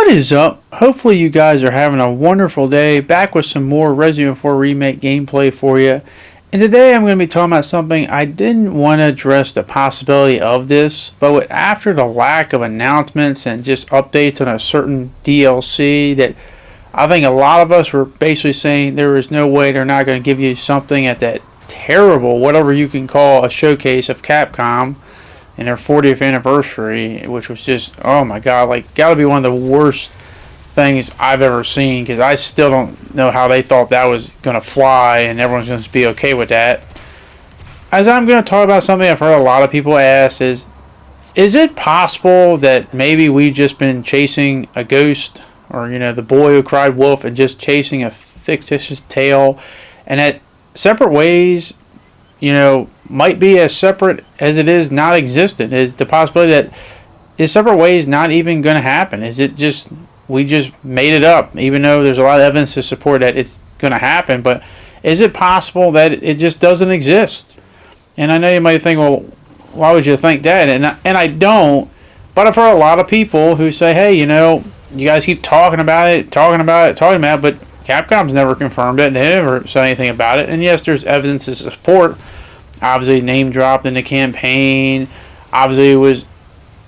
What is up? Hopefully you guys are having a wonderful day. Back with some more Resident Evil 4 Remake gameplay for you. And today I'm going to be talking about something I didn't want to address the possibility of this, but after the lack of announcements and just updates on a certain DLC that I think a lot of us were basically saying there is no way they're not going to give you something at that terrible, whatever you can call a showcase of Capcom and their 40th anniversary, which was just, oh my god, like, gotta be one of the worst things I've ever seen, because I still don't know how they thought that was gonna fly and everyone's gonna be okay with that. As I'm gonna talk about something I've heard a lot of people ask is it possible that maybe we've just been chasing a ghost, or, you know, the boy who cried wolf, and just chasing a fictitious tale, and that separate ways, you know, might be as separate as it is not existent? Is the possibility that is separate ways not even going to happen? Is it just we just made it up, even though there's a lot of evidence to support that it's going to happen? But is it possible that it just doesn't exist? And I know you might think, well, why would you think that? And I don't. But I've heard a lot of people who say, hey, you know, you guys keep talking about it, but Capcom's never confirmed it, and they never said anything about it. And yes, there's evidence to support. Obviously, name dropped in the campaign. Obviously,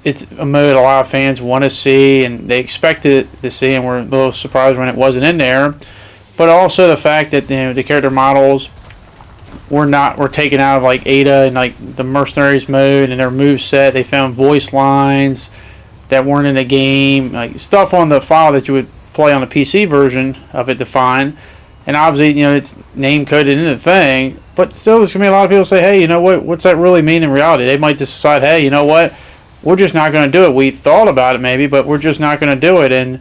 it's a mode a lot of fans want to see, and they expected to see, and were a little surprised when it wasn't in there. But also the fact that, you know, the character models were taken out of like Ada and like the mercenaries mode and their move set. They found voice lines that weren't in the game, like stuff on the file that you would play on the PC version of it defined. And obviously, you know, it's name coded into the thing, but still there's going to be a lot of people say, hey, you know what, what's that really mean in reality? They might just decide, hey, you know what, we're just not going to do it. We thought about it maybe, but we're just not going to do it. And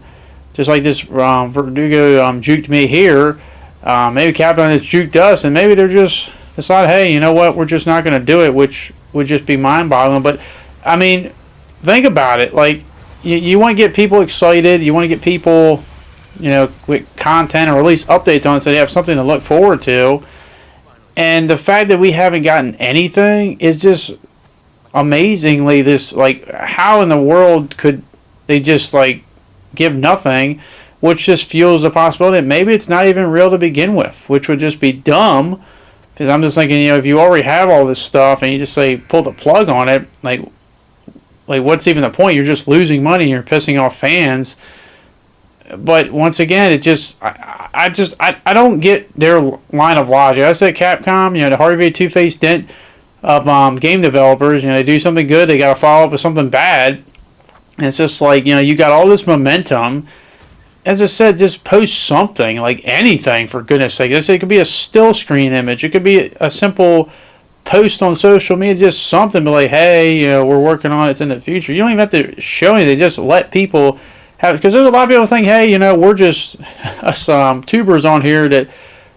just like this Verdugo juked me here, maybe Capcom has juked us, and maybe they're just decide, hey, you know what, we're just not going to do it, which would just be mind-boggling. But, I mean, think about it. Like, you want to get people excited, you want to get people, you know, with content or at least updates on it so they have something to look forward to. And the fact that we haven't gotten anything is just amazingly this, like, how in the world could they just, like, give nothing, which just fuels the possibility that maybe it's not even real to begin with, which would just be dumb. Because I'm just thinking, you know, if you already have all this stuff and you just say pull the plug on it, like what's even the point? You're just losing money. You're pissing off fans. But once again, it just I don't get their line of logic. I said Capcom, you know, the Harvey Two-Faced dent of game developers. You know, they do something good, they got to follow up with something bad. And it's just like, you know, you got all this momentum. As I said, just post something, like anything, for goodness sake. It could be a still screen image. It could be a simple post on social media, just something, but like, hey, you know, we're working on it, it's in the future. You don't even have to show anything. Just let people have it. Because there's a lot of people think, hey, you know, we're just us tubers on here that,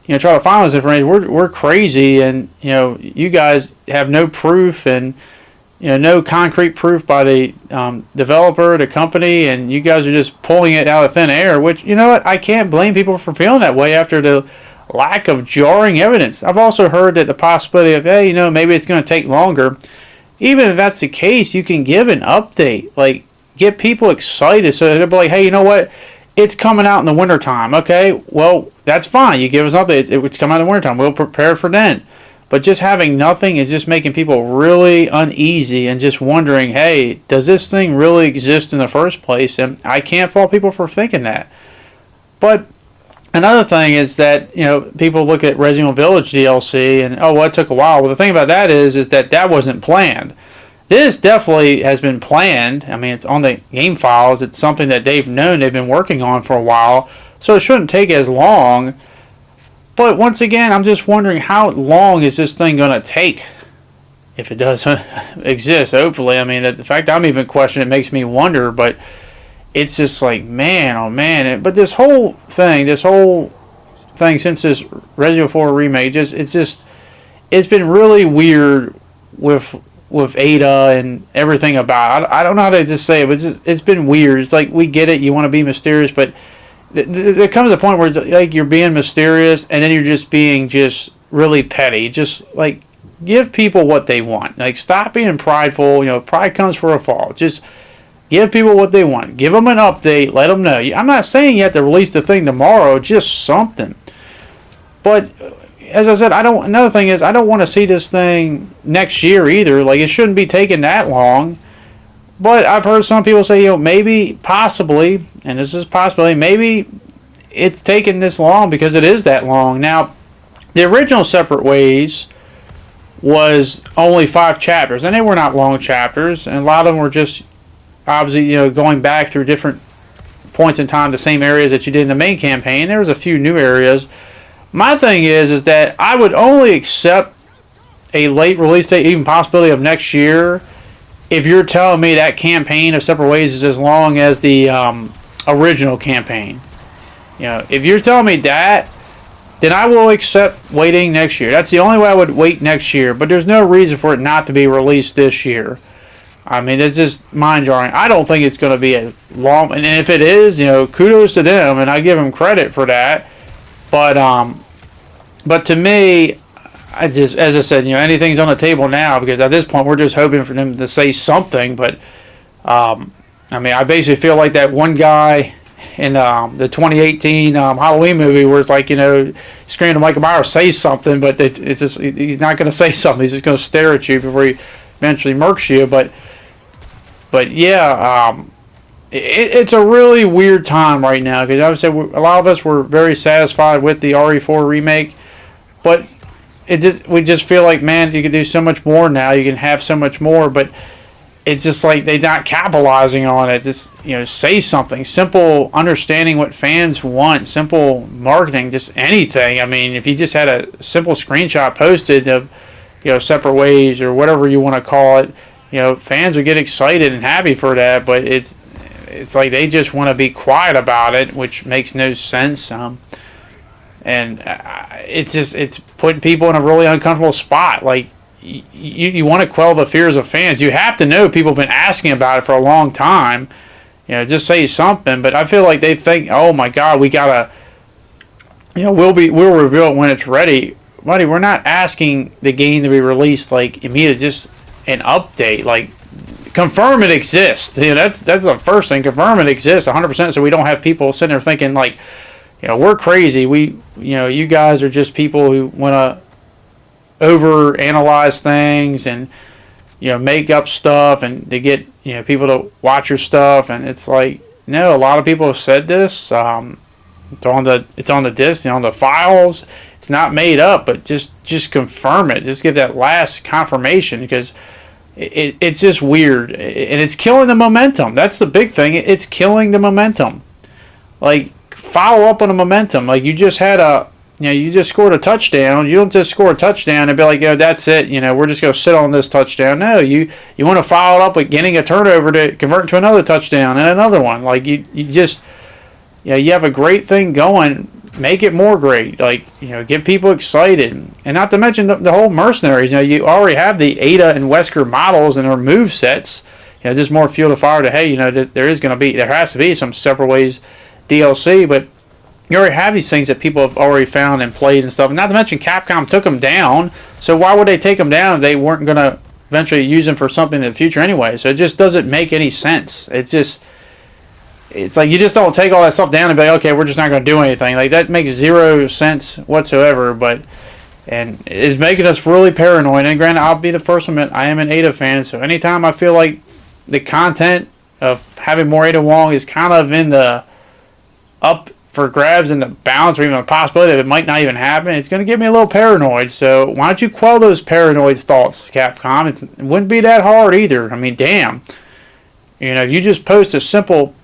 you know, try to find this information. We're crazy, and, you know, you guys have no proof, and, you know, no concrete proof by the developer, the company, and you guys are just pulling it out of thin air, which, you know what, I can't blame people for feeling that way after the lack of jarring evidence. I've also heard that the possibility of, hey, you know, maybe it's going to take longer. Even if that's the case, you can give an update, like, get people excited, so they'll be like, hey, you know what, it's coming out in the wintertime. Okay, well, that's fine. You give us an update, it's coming out in the wintertime. We'll prepare for then. But just having nothing is just making people really uneasy and just wondering, hey, does this thing really exist in the first place? And I can't fault people for thinking that. But another thing is that, you know, people look at Resident Evil Village DLC and, oh, well, it took a while. Well, the thing about that is that wasn't planned. This definitely has been planned. I mean, it's on the game files. It's something that they've been working on for a while. So it shouldn't take as long. But once again, I'm just wondering, how long is this thing going to take if it does exist, hopefully. I mean, the fact I'm even questioning it makes me wonder, but it's just like, man, oh man. But this whole thing since this Resident Evil 4 remake, it's been really weird with Ada and everything about it. I don't know how to just say it, but it's been weird. It's like, we get it, you want to be mysterious, but there comes a point where it's like you're being mysterious and then you're just being just really petty. Just like, give people what they want. Like, stop being prideful. You know, pride comes for a fall. Just Give people what they want. Give them an update. Let them know. I'm not saying you have to release the thing tomorrow. Just something. But as I said, another thing is I don't want to see this thing next year either. Like, it shouldn't be taking that long. But I've heard some people say, maybe, possibly, and this is possibly, maybe it's taken this long because it is that long. Now, the original Separate Ways was only 5 chapters, and they were not long chapters, and a lot of them were just obviously, going back through different points in time, the same areas that you did in the main campaign. There was a few new areas. My thing is that I would only accept a late release date, even possibility of next year, if you're telling me that campaign of Separate Ways is as long as the original campaign. If you're telling me that, then I will accept waiting next year. That's the only way I would wait next year. But there's no reason for it not to be released this year. I mean, it's just mind-jarring. I don't think it's going to be a long... And if it is, kudos to them, and I give them credit for that. But to me, as I said, anything's on the table now, because at this point, we're just hoping for them to say something. But, I mean, I basically feel like that one guy in the 2018 Halloween movie where it's like, screaming to Michael Myers, say something, but it's just, he's not going to say something. He's just going to stare at you before he eventually murks you. But yeah, it's a really weird time right now, because I would say a lot of us were very satisfied with the RE4 remake, but we just feel like, man, you can do so much more now. You can have so much more, but it's just like they're not capitalizing on it. Just say something simple, understanding what fans want, simple marketing, just anything. I mean, if you just had a simple screenshot posted of Separate Ways or whatever you want to call it, fans would get excited and happy for that. But it's like they just want to be quiet about it, which makes no sense. And it's putting people in a really uncomfortable spot. Like, you want to quell the fears of fans. You have to know people have been asking about it for a long time. Just say something. But I feel like they think, oh my God, we gotta, we'll reveal it when it's ready. Buddy, we're not asking the game to be released like immediately. Just an update, like confirm it exists. That's the first thing. Confirm it exists 100%, so we don't have people sitting there thinking like, we're crazy. You guys are just people who want to overanalyze things and make up stuff and to get people to watch your stuff. And it's like, no, a lot of people have said this. It's on the disc, on the files. It's not made up, but just confirm it. Just give that last confirmation, because it's just weird, and it's killing the momentum. That's the big thing. It's killing the momentum. Like, follow up on the momentum. Like, you just had you just scored a touchdown. You don't just score a touchdown and be like, that's it. We're just going to sit on this touchdown. No, you want to follow it up with getting a turnover to convert to another touchdown and another one. Like, you just, you have a great thing going. Make it more great. Like, get people excited. And not to mention the whole mercenaries. You already have the Ada and Wesker models and their move sets. Just more fuel to fire to, hey, there has to be some Separate Ways DLC, but you already have these things that people have already found and played and stuff. And not to mention Capcom took them down, so why would they take them down if they weren't going to eventually use them for something in the future anyway? So it just doesn't make any sense. It's like you just don't take all that stuff down and be like, okay, we're just not going to do anything. Like, that makes zero sense whatsoever. And it's making us really paranoid. And granted, I'll be the first one. I am an Ada fan, so anytime I feel like the content of having more AdaWong is kind of in the up for grabs and the balance, or even the possibility that it might not even happen, it's going to get me a little paranoid. So why don't you quell those paranoid thoughts, Capcom? It wouldn't be that hard either. I mean, damn. You just post a simple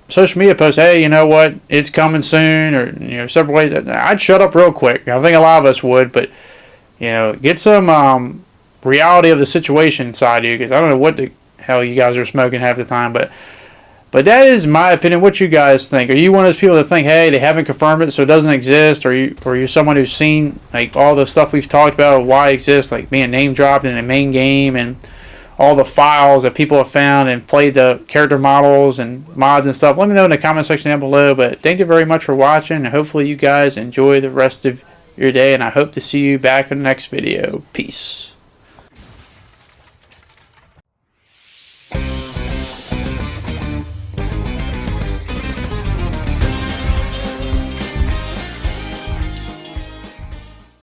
social media post, hey, you know what, it's coming soon, or Separate Ways. I'd shut up real quick. I think a lot of us would, but get some reality of the situation inside of you, because I don't know what the hell you guys are smoking half the time, but that is my opinion. What you guys think? Are you one of those people that think, hey, they haven't confirmed it, so it doesn't exist? Or are you someone who's seen like all the stuff we've talked about, why it exists, like being name dropped in the main game, and all the files that people have found and played the character models and mods and stuff? Let me know in the comment section down below. But thank you very much for watching, and hopefully you guys enjoy the rest of your day, and I hope to see you back in the next video. Peace.